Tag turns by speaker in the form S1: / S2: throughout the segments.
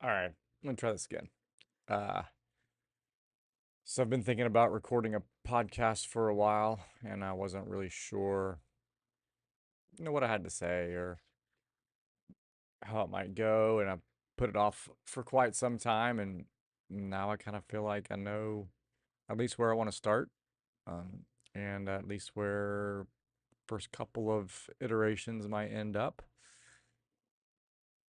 S1: All right, I'm gonna try this again. Uh, so I've been thinking about recording a podcast for a while, and I wasn't really sure, what I had to say or how it might go, and I put it off for quite some time, and now I kind of feel like I know at least where I want to start, um, and at least where first couple of iterations might end up.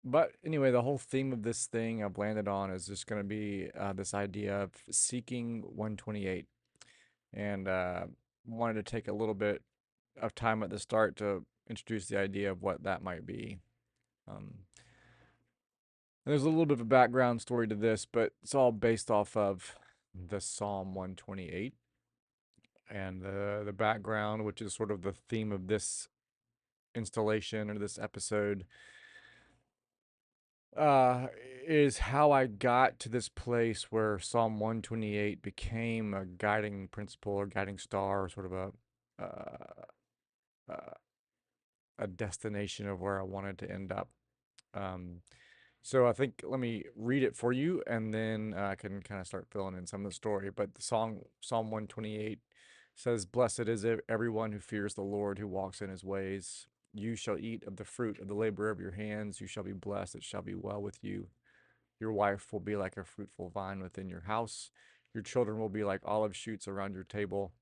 S1: But anyway, the whole theme of this thing I've landed on is just going to be this idea of seeking 128. And wanted to take a little bit of time at the start to introduce the idea of what that might be. And there's a little bit of a background story to this, but it's all based off of the Psalm 128 and the background, which is sort of the theme of this installation or this episode, uh, is how I got to this place where Psalm 128 became a guiding principle or guiding star, or sort of uh, a destination of where I wanted to end up. Um, so I think let me read it for you, and then I can kind of start filling in some of the story. But the song Psalm 128 says, "Blessed is everyone who fears the Lord, who walks in His ways. You shall eat of the fruit of the labor of your hands. You shall be blessed. It shall be well with you. Your wife will be like a fruitful vine within your house. Your children will be like olive shoots around your table.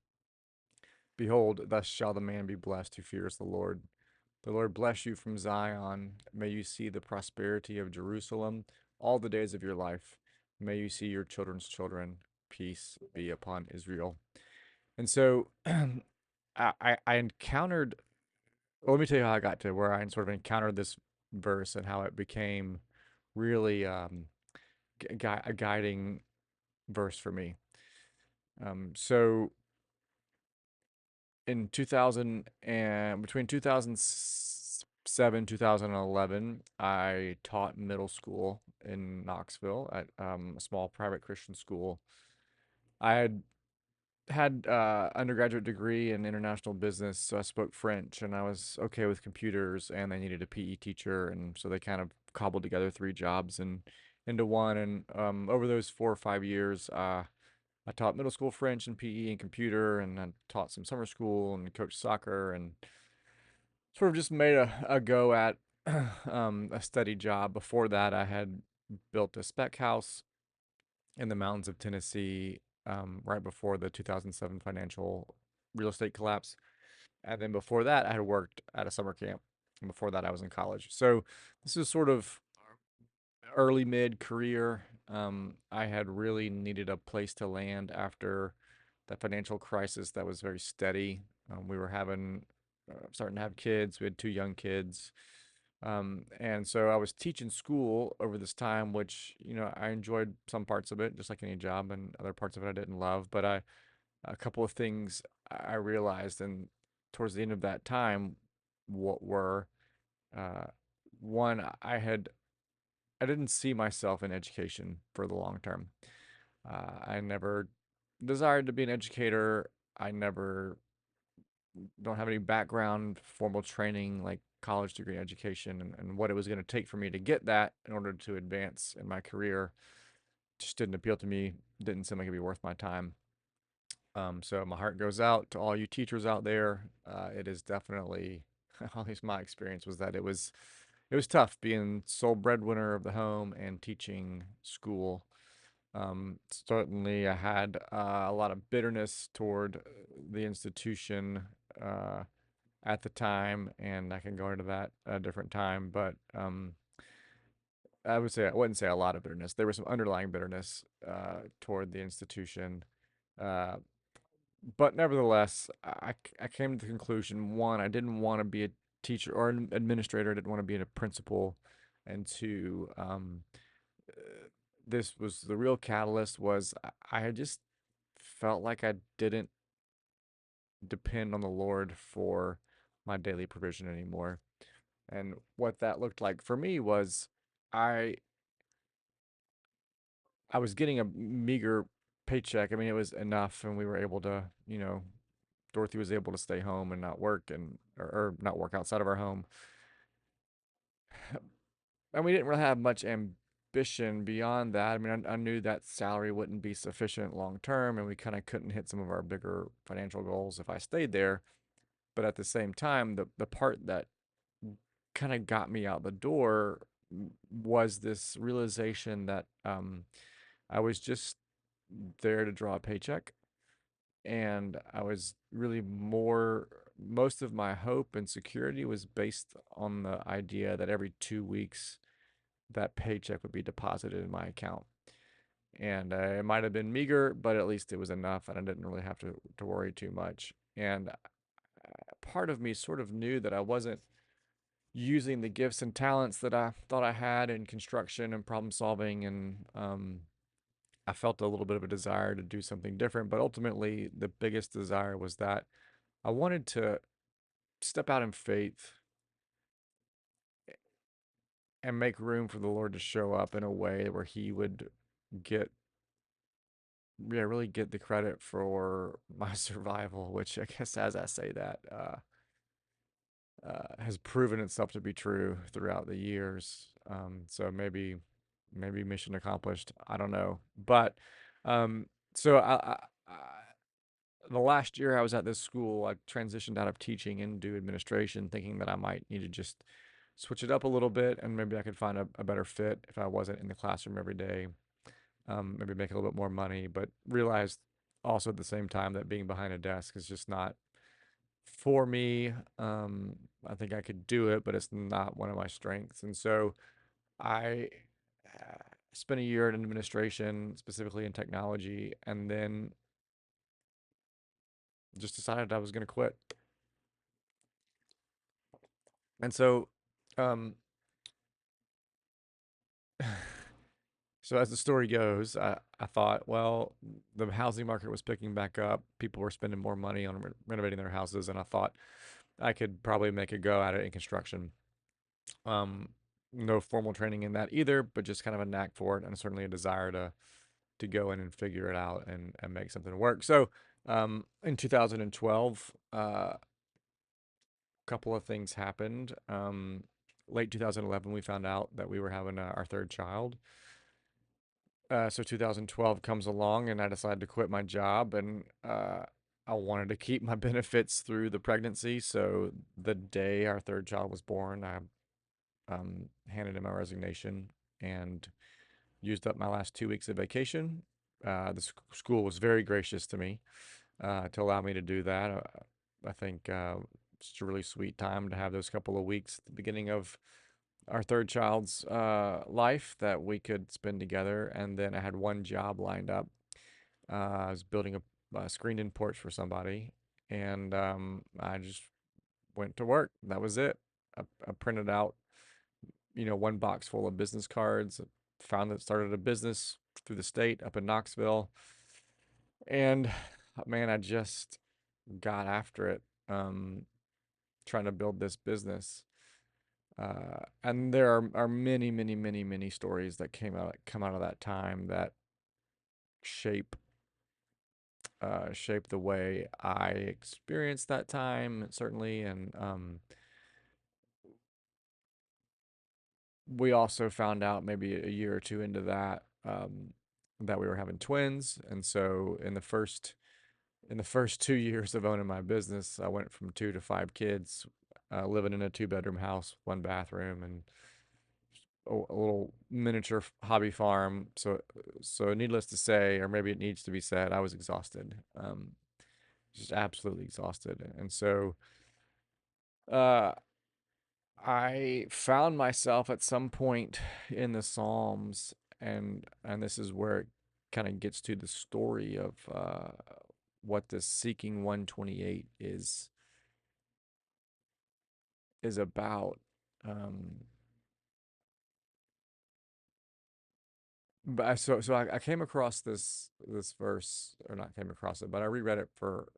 S1: Behold, thus shall the man be blessed who fears the Lord. The Lord bless you from Zion. May you see the prosperity of Jerusalem all the days of your life. May you see your children's children. Peace be upon Israel." And so I encountered, well, let me tell you how I got to where I sort of encountered this verse and how it became really a guiding verse for me. So in 2000 and between 2007 2011, I taught middle school in Knoxville at a small private Christian school. I had undergraduate degree in international business, so I spoke French and I was okay with computers, and they needed a PE teacher, and so they kind of cobbled together three jobs and into one. And over those 4 or 5 years, I taught middle school French and PE and computer, and I taught some summer school and coached soccer, and sort of just made a go at a steady job. Before that, I had built a spec house in the mountains of Tennessee, right before the 2007 financial real estate collapse. And then before that, I had worked at a summer camp. And before that, I was in college. So this is sort of early mid career. I had really needed a place to land after the financial crisis that was very steady. We were starting to have kids. We had two young kids. And so I was teaching school over this time, which, I enjoyed some parts of it, just like any job, and other parts of it I didn't love. But a couple of things I realized, and towards the end of that time, what were, uh, one, I didn't see myself in education for the long term. I never desired to be an educator. I never don't have any background, formal training, like college degree education, and what it was going to take for me to get that in order to advance in my career just didn't appeal to me, didn't seem like it'd be worth my time. So my heart goes out to all you teachers out there. It is definitely, at least my experience was that it was tough being sole breadwinner of the home and teaching school. Certainly, I had a lot of bitterness toward the institution uh, at the time, and I can go into that a different time. But I wouldn't say a lot of bitterness. There was some underlying bitterness toward the institution, uh, but nevertheless, I came to the conclusion: one, I didn't want to be a teacher or an administrator. I didn't want to be a principal, and two, this was the real catalyst. Was I had just felt like I didn't depend on the Lord for my daily provision anymore. And what that looked like for me was I I was getting a meager paycheck. I mean, it was enough, and we were able to, Dorothy was able to stay home and not work, or not work outside of our home. And we didn't really have much suspicion beyond that. I mean, I knew that salary wouldn't be sufficient long term, and we kind of couldn't hit some of our bigger financial goals if I stayed there. But at the same time, the part that kind of got me out the door was this realization that I was just there to draw a paycheck, and I was really most of my hope and security was based on the idea that every 2 weeks that paycheck would be deposited in my account. And it might have been meager, but at least it was enough, and I didn't really have to worry too much. And part of me sort of knew that I wasn't using the gifts and talents that I thought I had in construction and problem solving, and I felt a little bit of a desire to do something different. But ultimately, the biggest desire was that I wanted to step out in faith and make room for the Lord to show up in a way where He would get, yeah, really get the credit for my survival, which I guess as I say that, has proven itself to be true throughout the years. So maybe mission accomplished. I don't know, but um, so the last year I was at this school, I transitioned out of teaching into administration, thinking that I might need to just switch it up a little bit, and maybe I could find a better fit if I wasn't in the classroom every day. Maybe make a little bit more money, but realized also at the same time that being behind a desk is just not for me. I think I could do it, but it's not one of my strengths. And so I spent a year in administration, specifically in technology, and then just decided I was going to quit. And so, um, so as the story goes, I thought, well, the housing market was picking back up. People were spending more money on renovating their houses, and I thought I could probably make a go at it in construction. Um, no formal training in that either, but just kind of a knack for it, and certainly a desire to go in and figure it out and make something work. So, in 2012, a couple of things happened. Late 2011, we found out that we were having our third child. So 2012 comes along, and I decided to quit my job, and I wanted to keep my benefits through the pregnancy. So the day our third child was born, I handed in my resignation and used up my last 2 weeks of vacation. The school was very gracious to me to allow me to do that. I think it's a really sweet time to have those couple of weeks at the beginning of our third child's life that we could spend together. And then I had one job lined up. I was building a screened-in porch for somebody, and I just went to work. That was it. I printed out, one box full of business cards. Found that started a business through the state up in Knoxville, and man, I just got after it, trying to build this business. And there are many, many, many, many stories that come out of that time that shape shape the way I experienced that time, certainly. And we also found out maybe a year or two into that, that we were having twins. And so in the first 2 years of owning my business, I went from two to five kids, living in a two-bedroom house, one bathroom, and a little miniature hobby farm. So needless to say, or maybe it needs to be said, I was exhausted, just absolutely exhausted. And so, uh, I found myself at some point in the Psalms, and this is where it kind of gets to the story of what this seeking 128 is about. Um, but I came across this verse, or not came across it, but I reread it for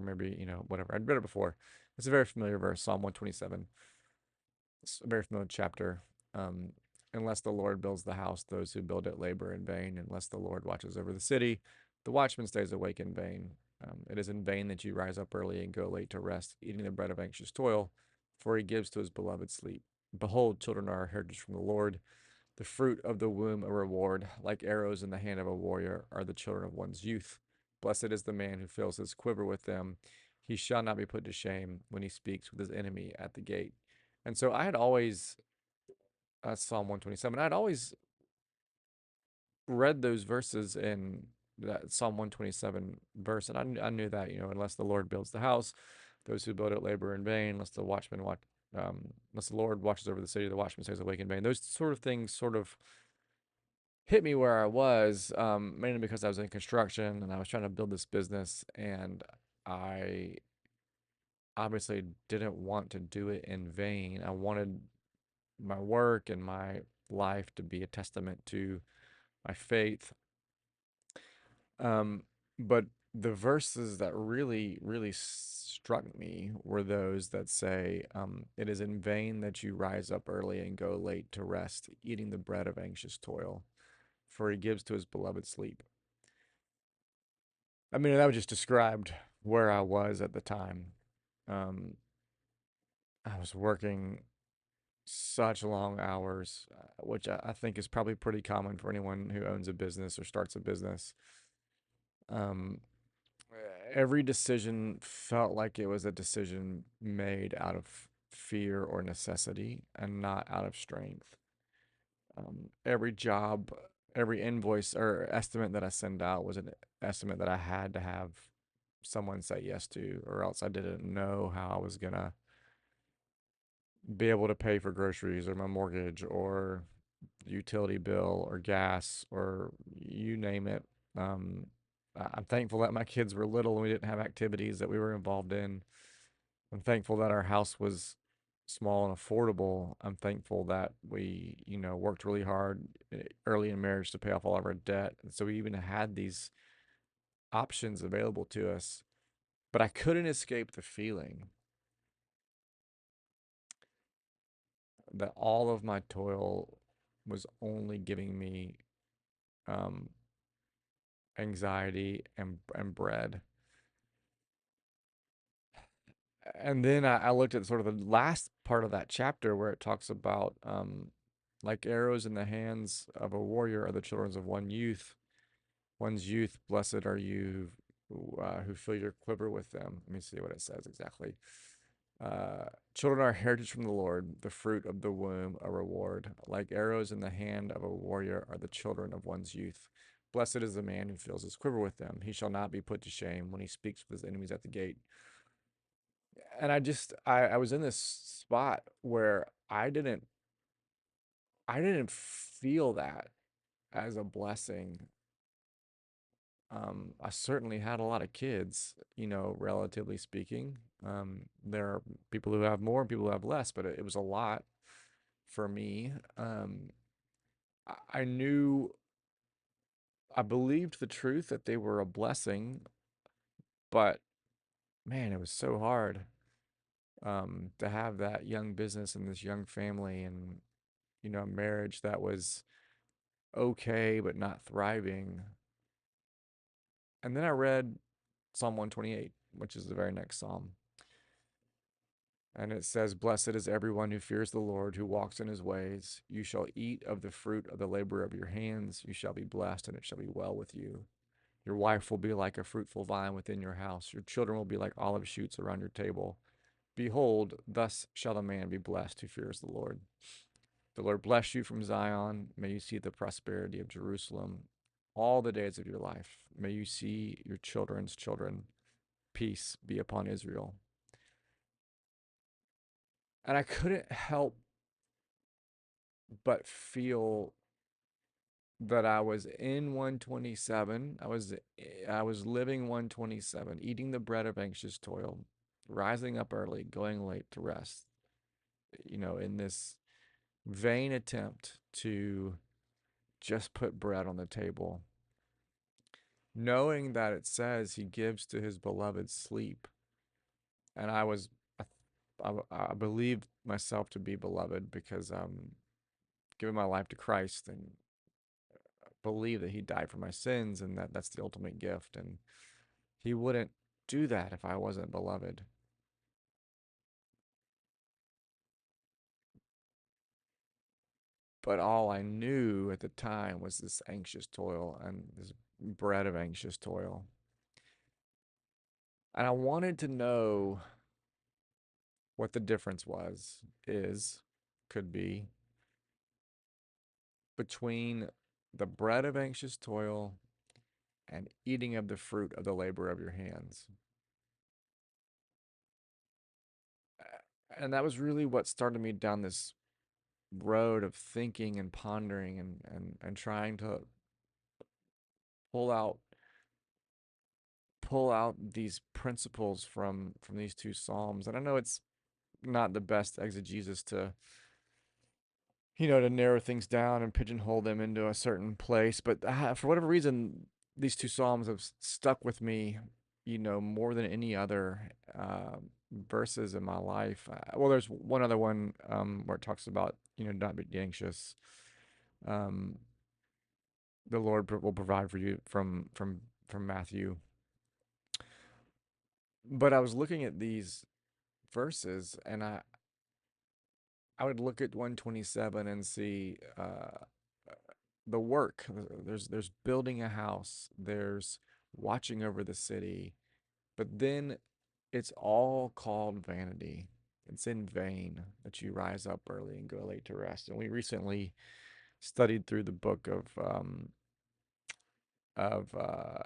S1: maybe, whatever. I'd read it before. It's a very familiar verse, Psalm 127. It's a very familiar chapter. Um, Unless the Lord builds the house, those who build it labor in vain. Unless the Lord watches over the city, the watchman stays awake in vain. It is in vain that you rise up early and go late to rest, eating the bread of anxious toil, for he gives to his beloved sleep. Behold, children are a heritage from the Lord. The fruit of the womb a reward, like arrows in the hand of a warrior, are the children of one's youth. Blessed is the man who fills his quiver with them. He shall not be put to shame when he speaks with his enemy at the gate. And so I had always, Psalm 127, I'd always read those verses in that Psalm 127 verse, and I knew that, unless the Lord builds the house, those who build it labor in vain, unless the Lord watches over the city, the watchman stays awake in vain. Those sort of things sort of hit me where I was, mainly because I was in construction and I was trying to build this business, and I obviously didn't want to do it in vain. I wanted my work and my life to be a testament to my faith. Um, but the verses that really, really struck me were those that say, "It is in vain that you rise up early and go late to rest, eating the bread of anxious toil, for he gives to his beloved sleep." I mean, that was just described where I was at the time. Um, I was working such long hours, which I think is probably pretty common for anyone who owns a business or starts a business. Um, every decision felt like it was a decision made out of fear or necessity and not out of strength. Every job, every invoice or estimate that I send out was an estimate that I had to have someone say yes to, or else I didn't know how I was gonna be able to pay for groceries or my mortgage or utility bill or gas or you name it. Um, I'm thankful that my kids were little and we didn't have activities that we were involved in. I'm thankful that our house was small and affordable. I'm thankful that we, worked really hard early in marriage to pay off all of our debt. And so we even had these options available to us. But I couldn't escape the feeling that all of my toil was only giving me um, anxiety and bread. And then I looked at sort of the last part of that chapter where it talks about like arrows in the hands of a warrior are the children of one's youth. Blessed are you who fill your quiver with them. Let me see what it says exactly. Uh, Children are heritage from the Lord, the fruit of the womb, a reward. Like arrows in the hand of a warrior are the children of one's youth. Blessed is the man who fills his quiver with them. He shall not be put to shame when he speaks with his enemies at the gate. And I was in this spot where I didn't feel that as a blessing. I certainly had a lot of kids, relatively speaking. There are people who have more and people who have less, but it was a lot for me. I knew, I believed the truth that they were a blessing, but man, it was so hard to have that young business and this young family and, a marriage that was okay, but not thriving. And then I read Psalm 128, which is the very next psalm. And it says, "Blessed is everyone who fears the Lord, who walks in his ways. You shall eat of the fruit of the labor of your hands. You shall be blessed, and it shall be well with you. Your wife will be like a fruitful vine within your house. Your children will be like olive shoots around your table. Behold, thus shall the man be blessed who fears the Lord. The Lord bless you from Zion. May you see the prosperity of Jerusalem all the days of your life. May you see your children's children. Peace be upon Israel." And I couldn't help but feel that I was in 127. I was living 127, eating the bread of anxious toil, rising up early, going late to rest. In this vain attempt to just put bread on the table, knowing that it says he gives to his beloved sleep. And I believed myself to be beloved because given my life to Christ and believe that he died for my sins and that that's the ultimate gift. And he wouldn't do that if I wasn't beloved. But all I knew at the time was this anxious toil and this bread of anxious toil. And I wanted to know what the difference is, could be, between the bread of anxious toil and eating of the fruit of the labor of your hands. And that was really what started me down this road of thinking and pondering and trying to pull out pull out these principles from these two psalms. And I know it's not the best exegesis to to narrow things down and pigeonhole them into a certain place. But for whatever reason, these two psalms have stuck with me, more than any other verses in my life. Well, there's one other one where it talks about, not be anxious. Um, the Lord will provide for you from Matthew. But I was looking at these verses, and I would look at 127 and see the work. There's building a house. There's watching over the city. But then it's all called vanity. It's in vain that you rise up early and go late to rest. And we recently studied through the book of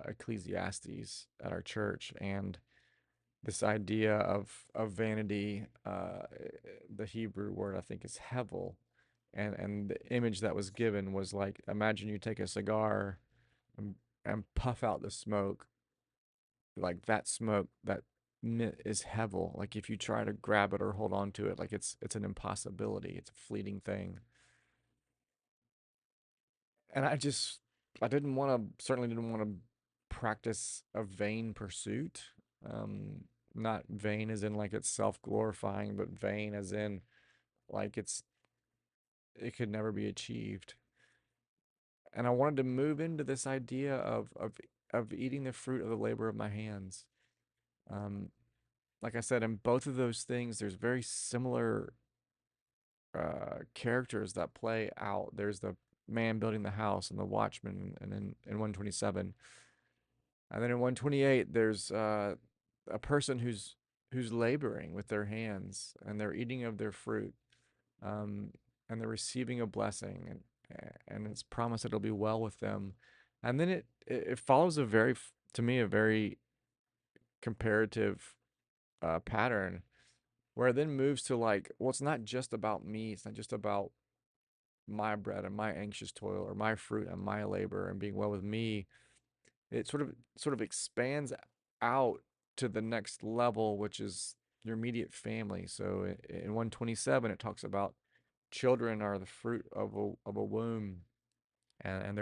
S1: Ecclesiastes at our church, and this idea of vanity, the Hebrew word I think is hevel, and the image that was given was like, imagine you take a cigar and, and puff out the smoke, like that smoke that is hevel. Like if you try to grab it or hold on to it, like it's an impossibility. It's a fleeting thing. And I didn't want to certainly didn't want to practice a vain pursuit. Um, Not vain as in like it's self glorifying, but vain as in like it could never be achieved. And I wanted to move into this idea of eating the fruit of the labor of my hands. Um, like I said, in both of those things, there's very similar characters that play out. There's the man building the house and the watchman, and in 127, and then in 128, there's a person who's laboring with their hands and they're eating of their fruit, um, and they're receiving a blessing, and it's promised that it'll be well with them. And then it follows to me, a very comparative pattern, where it then moves to like, well, it's not just about me. It's not just about my bread and my anxious toil, or my fruit and my labor and being well with me. It sort of expands out to the next level, which is your immediate family. So in 127, it talks about children are the fruit of a womb, and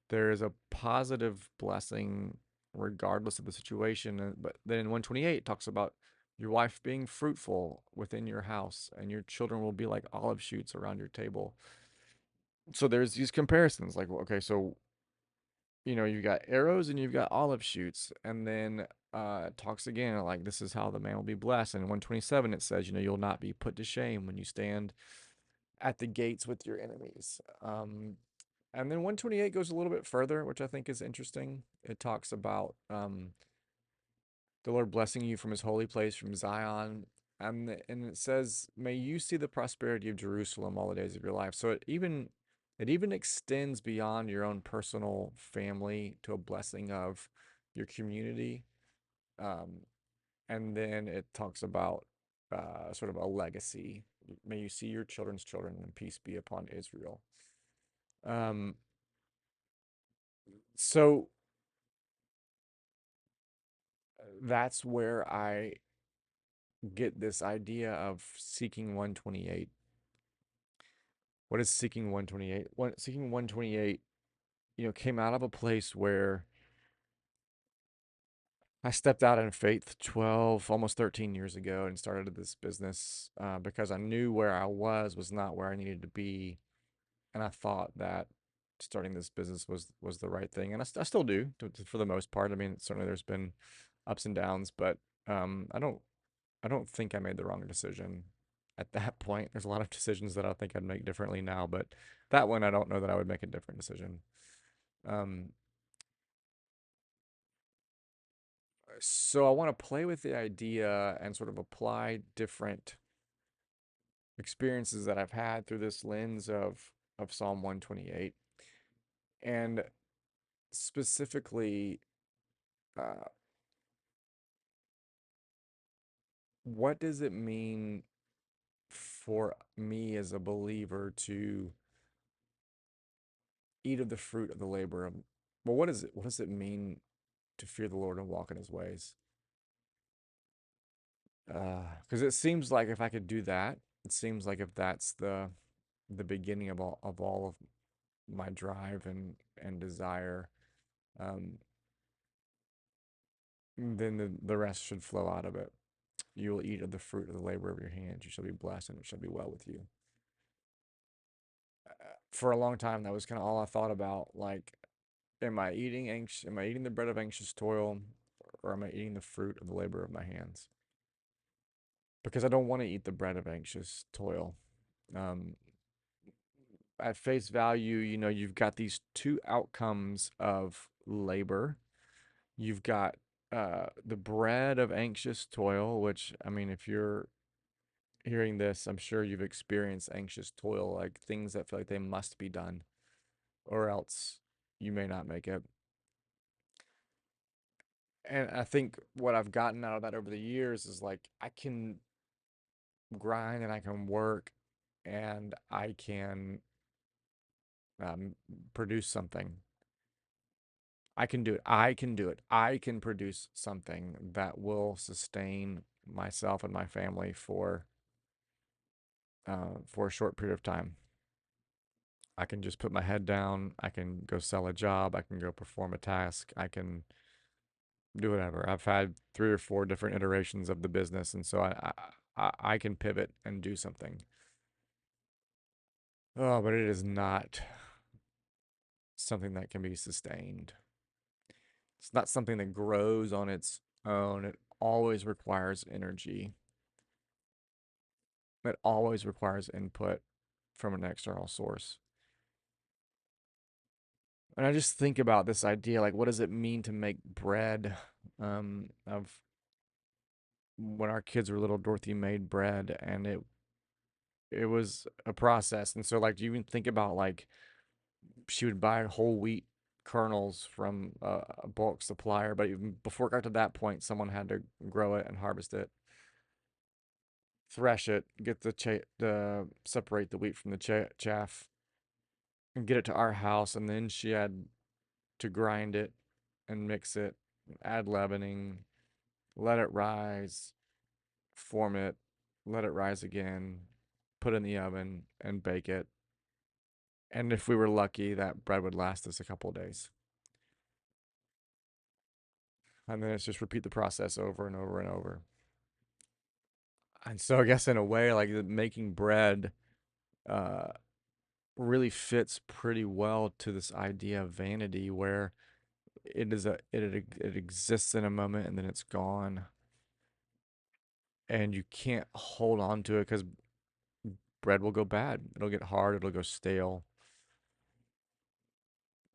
S1: there is a positive blessing regardless of the situation. But then in 128, it talks about your wife being fruitful within your house, and your children will be like olive shoots around your table. So there's these comparisons, like, well, okay, so you've got arrows and you've got olive shoots, and then it talks again like this is how the man will be blessed. And in 127, it says, you'll not be put to shame when you stand at the gates with your enemies. And then 128 goes a little bit further, which I think is interesting. It talks about the Lord blessing you from his holy place, from Zion. And it says, may you see the prosperity of Jerusalem all the days of your life. So it even extends beyond your own personal family to a blessing of your community. Um, and then it talks about sort of a legacy. May you see your children's children, and peace be upon Israel. Um, so that's where I get this idea of seeking 128. What is seeking 128? Seeking 128, came out of a place where I stepped out in faith 12, almost 13 years ago, and started this business because I knew where I was not where I needed to be. And I thought that starting this business was the right thing. And I still do for the most part. I mean, certainly there's been ups and downs, but I don't think I made the wrong decision. at that point. There's a lot of decisions that I think I'd make differently now, but that one I don't know that I would make a different decision. Um, so I want to play with the idea and sort of apply different experiences that I've had through this lens of Psalm 128, and specifically, uh, what does it mean for me as a believer to eat of the fruit of the labor of, well, what is it? What does it mean to fear the Lord and walk in His ways? Because it seems like if I could do that, it seems like if that's the beginning of all of my drive and desire, um, then the rest should flow out of it. You will eat of the fruit of the labor of your hands. You shall be blessed, and it shall be well with you. For a long time, that was kind of all I thought about. Like, am I eating anxious? Am I eating the bread of anxious toil, or am I eating the fruit of the labor of my hands? Because I don't want to eat the bread of anxious toil. Um, at face value, you've got these two outcomes of labor. You've got the bread of anxious toil, which, I mean, if you're hearing this, I'm sure you've experienced anxious toil, like things that feel like they must be done, or else you may not make it. And I think what I've gotten out of that over the years is like I can grind and I can work and I can um, produce something. I can do it. I can do it. I can produce something that will sustain myself and my family for a short period of time. I can just put my head down. I can go sell a job. I can go perform a task. I can do whatever. I've had three or four different iterations of the business, and so I can pivot and do something. Oh, but it is not something that can be sustained. It's not something that grows on its own. It always requires energy. It always requires input from an external source. And I just think about this idea, like, what does it mean to make bread? Of when our kids were little, Dorothy made bread, and it was a process. And so, like, do you even think about like she would buy whole wheat kernels from a bulk supplier, but even before it got to that point, someone had to grow it and harvest it, thresh it, get the separate the wheat from the chaff, and get it to our house, and then she had to grind it and mix it, add leavening, let it rise, form it, let it rise again, put it in the oven, and bake it. And if we were lucky, that bread would last us a couple of days. And then it's just repeat the process over and over and over. And so I guess in a way, like making bread uh, really fits pretty well to this idea of vanity, where it exists in a moment and then it's gone, and you can't hold on to it because bread will go bad. It'll get hard. It'll go stale.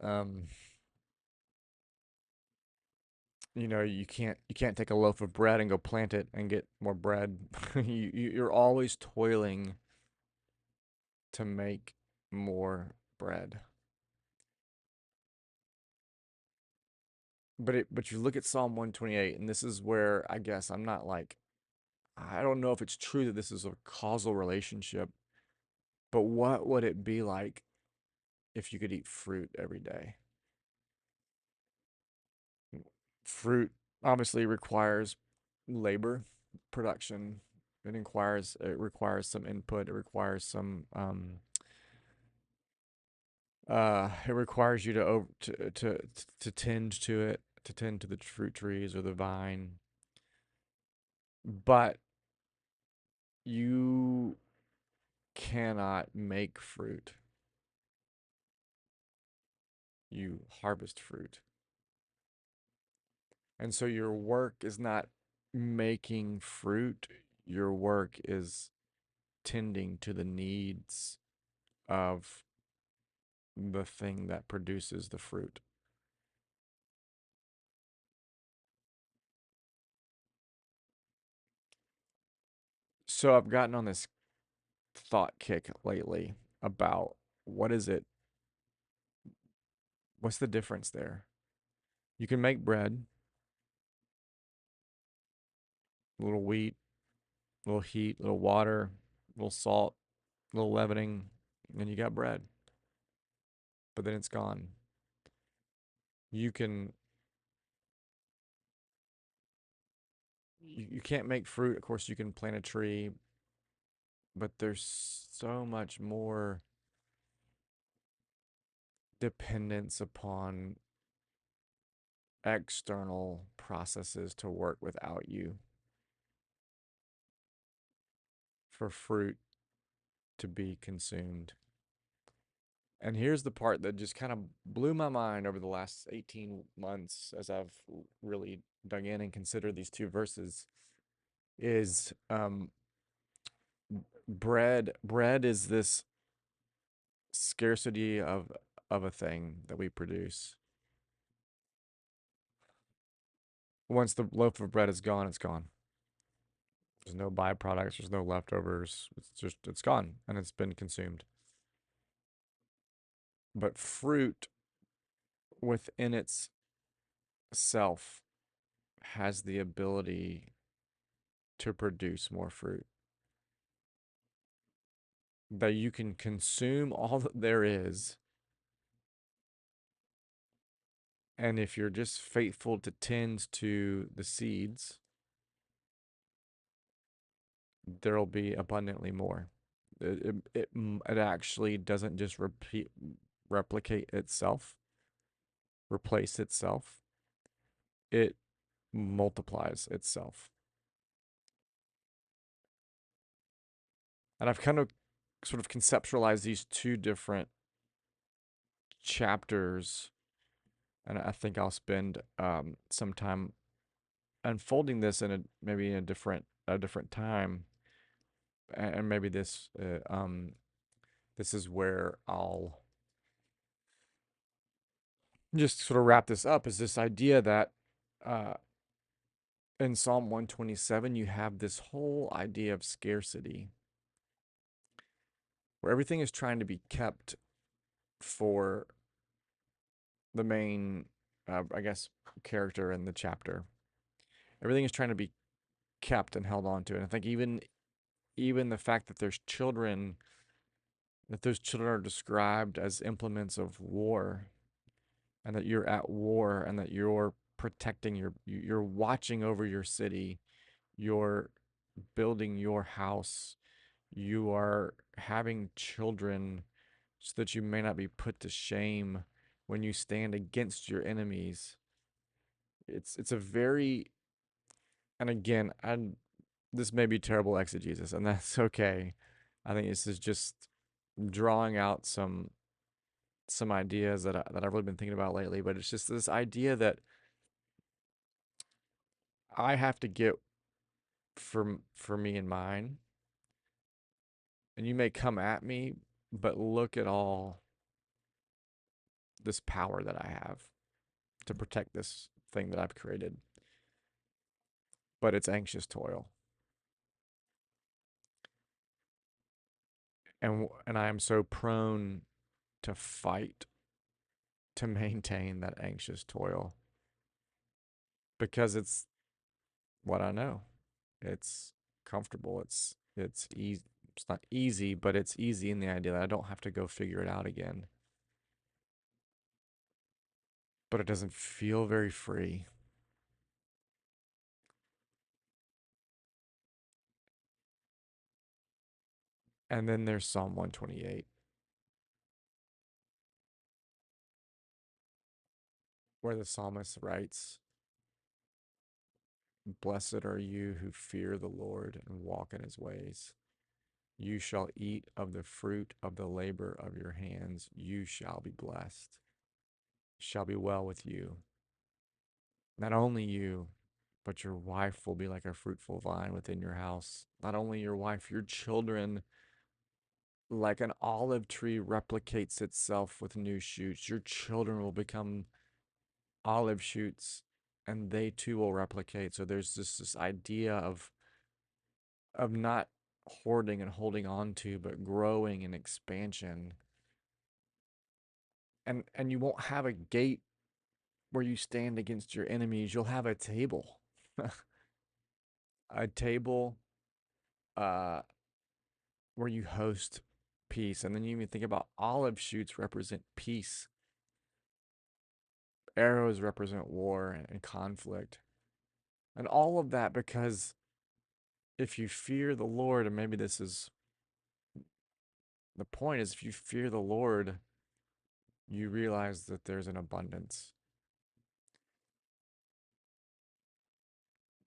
S1: Um, you can't take a loaf of bread and go plant it and get more bread. You're always toiling to make more bread. But you look at Psalm 128, and this is where I guess I'm not like, I don't know if it's true that this is a causal relationship, but what would it be like if you could eat fruit every day? Fruit obviously requires labor, production. It requires some input. It requires you to tend to it, to tend to the fruit trees or the vine. But you cannot make fruit. You harvest fruit. And so your work is not making fruit. Your work is tending to the needs of the thing that produces the fruit. So I've gotten on this thought kick lately about what is it? What's the difference there? You can make bread, a little wheat, a little heat, a little water, a little salt, a little leavening, and you got bread. But then it's gone. You can you can't make fruit. Of course, you can plant a tree, but there's so much more dependence upon external processes to work without you for fruit to be consumed. And here's the part that just kind of blew my mind over the last 18 months as I've really dug in and considered these two verses is bread is this scarcity of a thing that we produce. Once the loaf of bread is gone, it's gone. There's no byproducts, there's no leftovers. It's gone and it's been consumed. But fruit within itself has the ability to produce more fruit. That you can consume all that there is, and if you're just faithful to tend to the seeds, there'll be abundantly more. It actually doesn't just replicate itself, replace itself. It multiplies itself. And I've kind of sort of conceptualized these two different chapters, and I think I'll spend some time unfolding this in maybe in a different time, and maybe this is where I'll just sort of wrap this up. Is this idea that uh, in Psalm 127 you have this whole idea of scarcity, where everything is trying to be kept for the main, I guess, character in the chapter. Everything is trying to be kept and held on to, and I think even the fact that there's children, that those children are described as implements of war, and that you're at war, and that you're protecting you're watching over your city, you're building your house, you are having children so that you may not be put to shame when you stand against your enemies. It's a very, and again, this may be terrible exegesis, and that's okay. I think this is just drawing out some ideas that I've really been thinking about lately, but it's just this idea that I have to get for me and mine, and you may come at me, but look at all this power that I have to protect this thing that I've created. But it's anxious toil, and I am so prone to fight to maintain that anxious toil because it's what I know. It's comfortable. It's easy. It's not easy, but it's easy in the idea that I don't have to go figure it out again. But it doesn't feel very free. And then there's Psalm 128, where the psalmist writes, "Blessed are you who fear the Lord and walk in his ways. You shall eat of the fruit of the labor of your hands. You shall be blessed. It shall be well with you. Not only you, but your wife will be like a fruitful vine within your house. Not only your wife, your children Like an olive tree replicates itself with new shoots, your children will become olive shoots and they too will replicate. So there's this idea of not hoarding and holding on to, but growing and expansion. And you won't have a gate where you stand against your enemies. You'll have a table. A table uh where you host peace. And then you even think about olive shoots represent peace. Arrows represent war and conflict. And all of that because if you fear the Lord, and maybe this is the point, is if you fear the Lord, you realize that there's an abundance.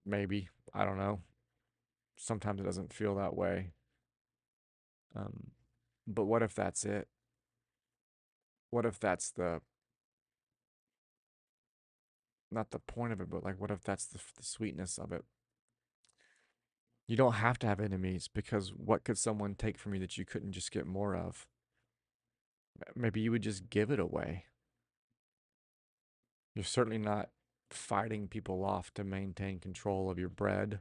S1: Maybe. I don't know. Sometimes it doesn't feel that way. Um, but what if that's it? What if that's not the point of it, but like, what if that's the sweetness of it? You don't have to have enemies because what could someone take from you that you couldn't just get more of? Maybe you would just give it away. You're certainly not fighting people off to maintain control of your bread.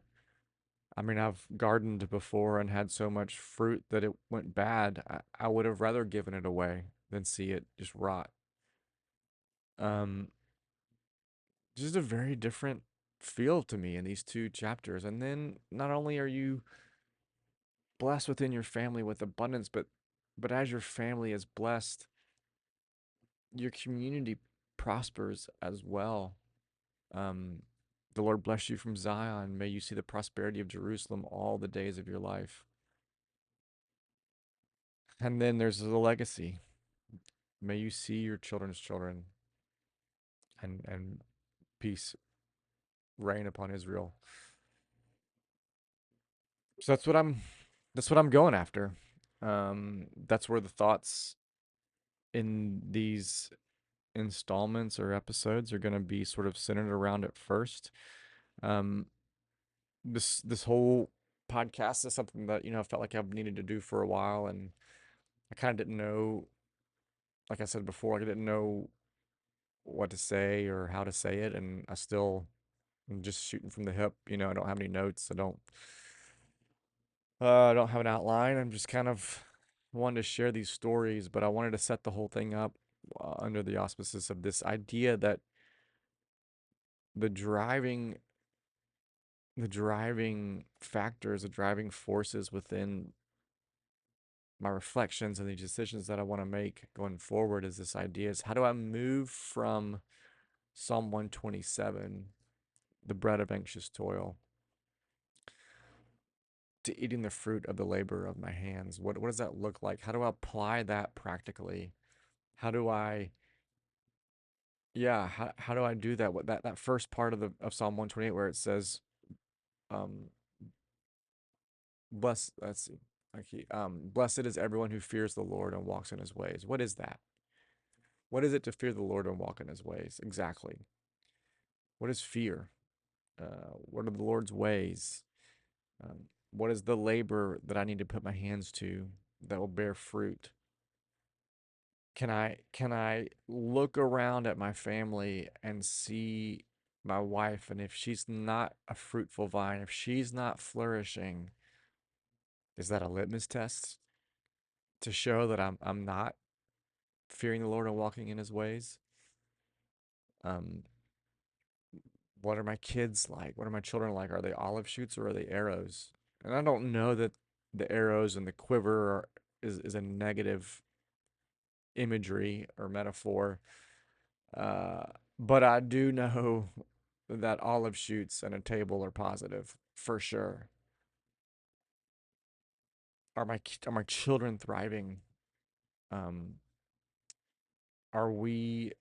S1: I mean, I've gardened before and had so much fruit that it went bad. I would have rather given it away than see it just rot. Um, just a very different feel to me in these two chapters. And then not only are you blessed within your family with abundance, but as your family is blessed, your community prospers as well. Um, the Lord bless you from Zion. May you see the prosperity of Jerusalem all the days of your life. And then there's the legacy. May you see your children's children and peace reign upon Israel. So that's what I'm going after. That's where the thoughts in these installments or episodes are going to be sort of centered around at first. Um, this whole podcast is something that I felt like I've needed to do for a while, and I kind of didn't know. Like I said before, I didn't know what to say or how to say it, and I'm just shooting from the hip. I don't have any notes. I don't have an outline. I'm just kind of wanted to share these stories, but I wanted to set the whole thing up under the auspices of this idea that the driving the driving factors, the driving forces within my reflections and the decisions that I want to make going forward is this idea is how do I move from Psalm 127, the bread of anxious toil, to eating the fruit of the labor of my hands? What does that look like? How do I apply that practically? How do I how do I do that? What that first part of Psalm 128 where it says, um, bless let's see. Okay, blessed is everyone who fears the Lord and walks in his ways. What is that? What is it to fear the Lord and walk in his ways? Exactly. What is fear? What are the Lord's ways? What is the labor that I need to put my hands to that will bear fruit? Can I look around at my family and see my wife, and if she's not a fruitful vine, if she's not flourishing, is that a litmus test to show that I'm not fearing the Lord and walking in his ways? Um, what are my kids like? What are my children like? Are they olive shoots or are they arrows? And I don't know that the arrows and the quiver is a negative imagery or metaphor. Uh, but I do know that olive shoots and a table are positive for sure. Are my children thriving? Um, are we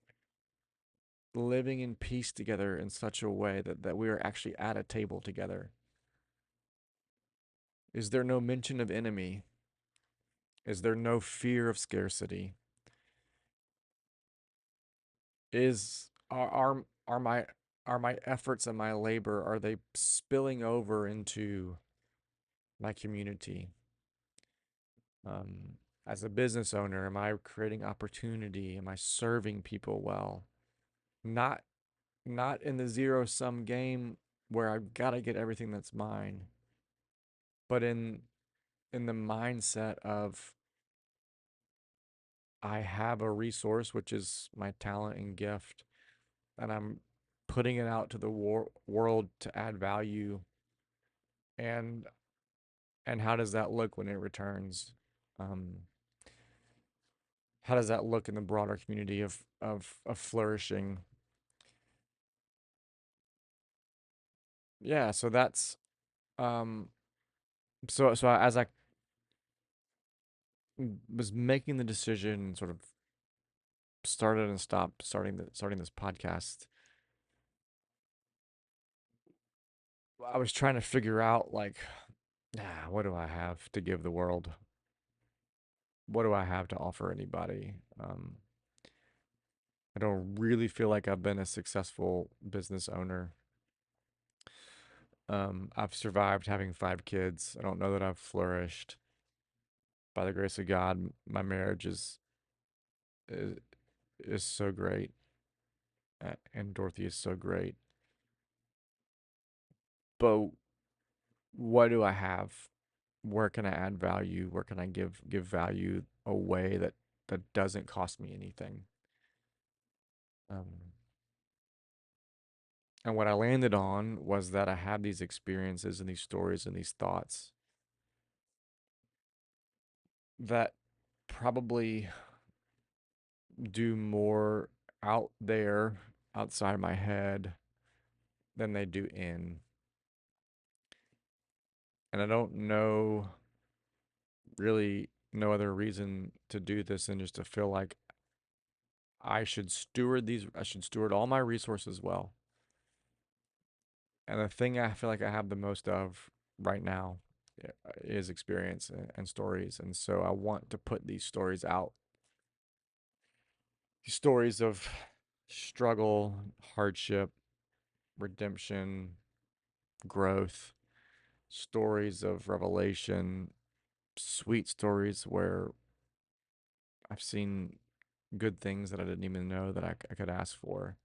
S1: living in peace together in such a way that we are actually at a table together? Is there no mention of enemy? Is there no fear of scarcity? Is are my efforts and my labor, are they spilling over into my community? as a business owner, am I creating opportunity? Am I serving people well? Not not in the zero sum game where I've got to get everything that's mine, but in the mindset of I have a resource, which is my talent and gift, and I'm putting it out to the world to add value. And how does that look when it returns? Um, how does that look in the broader community of flourishing? Yeah, so that's um, so as I was making the decision, sort of started and stopped starting this podcast, I was trying to figure out like, what do I have to give the world? What do I have to offer anybody? I don't really feel like I've been a successful business owner. I've survived having 5 kids. I don't know that I've flourished. By the grace of God, my marriage is, is so great, and Dorothy is so great. But what do I have? Where can I add value? Where can I give value away that doesn't cost me anything? Um, and what I landed on was that I have these experiences and these stories and these thoughts that probably do more out there outside my head than they do in. And I don't know really no other reason to do this than just to feel like I should steward all my resources well. And the thing I feel like I have the most of right now is experience and stories. And so I want to put these stories out. These stories of struggle, hardship, redemption, growth, stories of revelation, sweet stories where I've seen good things that I didn't even know that I could ask for.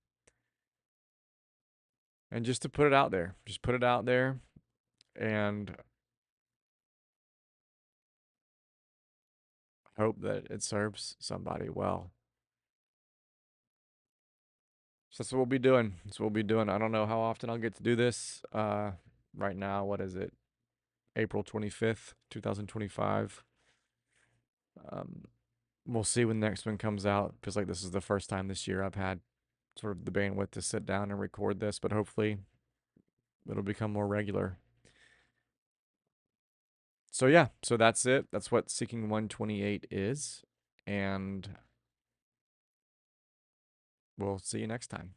S1: And just to put it out there, just put it out there and hope that it serves somebody well. So that's what we'll be doing. That's what we'll be doing. I don't know how often I'll get to do this. Right now, what is it? April 25th, 2025. Um, we'll see when the next one comes out. Feels like this is the first time this year I've had sort of the bandwidth to sit down and record this, but hopefully it'll become more regular. So yeah, so that's it. That's what Seeking 128 is, and we'll see you next time.